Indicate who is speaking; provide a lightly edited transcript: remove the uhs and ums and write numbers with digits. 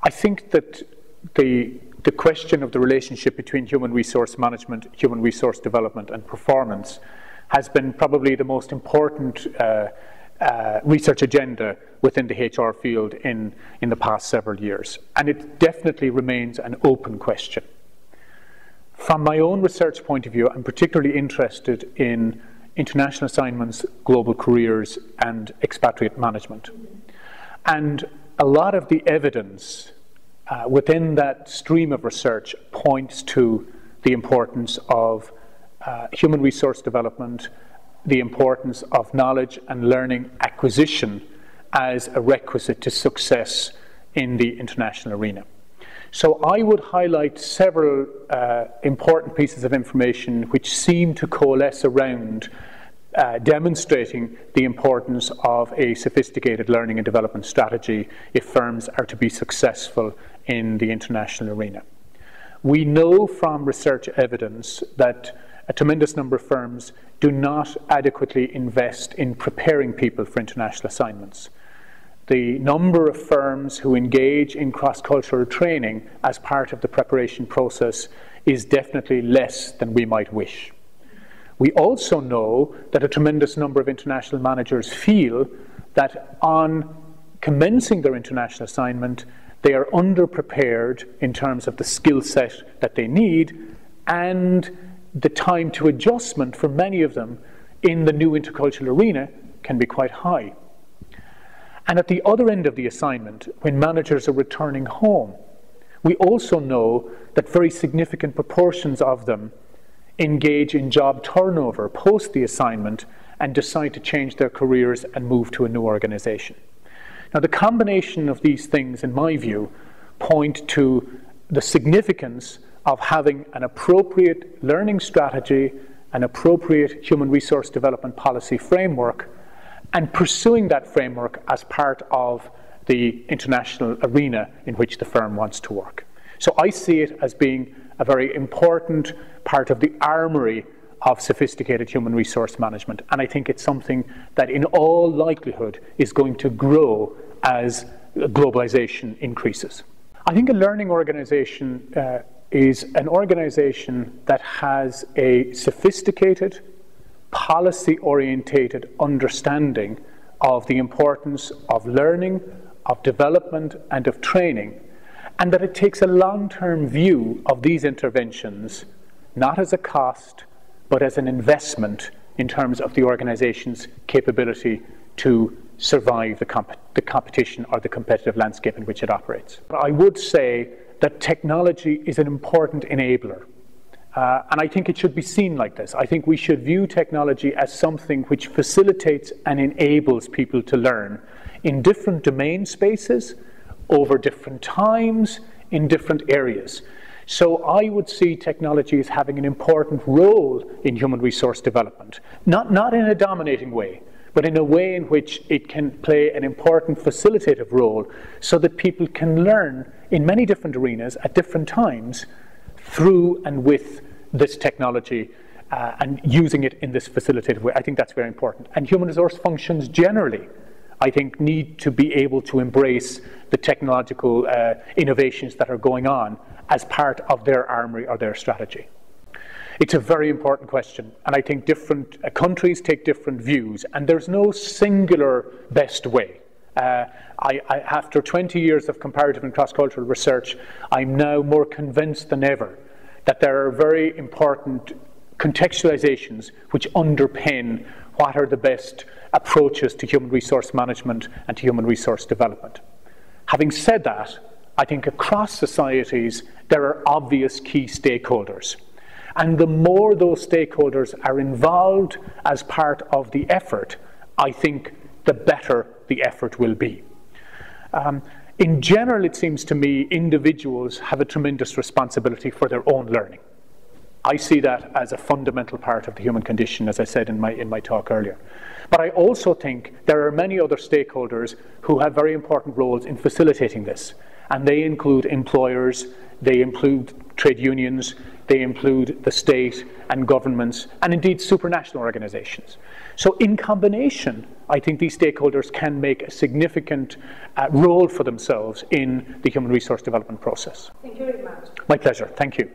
Speaker 1: I think that the question of the relationship between human resource management, human resource development and performance has been probably the most important research agenda within the HR field in the past several years. And it definitely remains an open question. From my own research point of view, I'm particularly interested in international assignments, global careers, and expatriate management. And a lot of the evidence within that stream of research points to the importance of human resource development, the importance of knowledge and learning acquisition as a requisite to success in the international arena. So I would highlight several important pieces of information which seem to coalesce around demonstrating the importance of a sophisticated learning and development strategy if firms are to be successful in the international arena. We know from research evidence that a tremendous number of firms do not adequately invest in preparing people for international assignments. The number of firms who engage in cross-cultural training as part of the preparation process is definitely less than we might wish. We also know that a tremendous number of international managers feel that on commencing their international assignment, they are underprepared in terms of the skill set that they need, and the time to adjustment for many of them in the new intercultural arena can be quite high. And at the other end of the assignment, when managers are returning home, we also know that very significant proportions of them engage in job turnover post the assignment and decide to change their careers and move to a new organization. Now, the combination of these things, in my view, point to the significance of having an appropriate learning strategy, an appropriate human resource development policy framework, and pursuing that framework as part of the international arena in which the firm wants to work. So I see it as being a very important part of the armory of sophisticated human resource management, and I think it's something that in all likelihood is going to grow as globalization increases. I think a learning organization is an organization that has a sophisticated, policy-orientated understanding of the importance of learning, of development, and of training, and that it takes a long-term view of these interventions, not as a cost, but as an investment in terms of the organization's capability to survive the competition or the competitive landscape in which it operates. But I would say that technology is an important enabler. And I think it should be seen like this. I think we should view technology as something which facilitates and enables people to learn in different domain spaces, over different times, in different areas. So I would see technology as having an important role in human resource development, not in a dominating way, but in a way in which it can play an important facilitative role so that people can learn in many different arenas at different times through and with this technology and using it in this facilitative way. I think that's very important. And human resource functions generally, I think, need to be able to embrace the technological innovations that are going on as part of their armory or their strategy. It's a very important question, and I think different countries take different views, and there's no singular best way. After 20 years of comparative and cross-cultural research, I'm now more convinced than ever that there are very important contextualizations which underpin what are the best approaches to human resource management and to human resource development. Having said that, I think across societies there are obvious key stakeholders. And the more those stakeholders are involved as part of the effort, I think the better the effort will be. In general, it seems to me individuals have a tremendous responsibility for their own learning. I see that as a fundamental part of the human condition, as I said in my talk earlier. But I also think there are many other stakeholders who have very important roles in facilitating this. And they include employers, they include trade unions, they include the state and governments, and indeed supranational organizations. So in combination, I think these stakeholders can make a significant role for themselves in the human resource development process.
Speaker 2: Thank you very much.
Speaker 1: My pleasure. Thank you.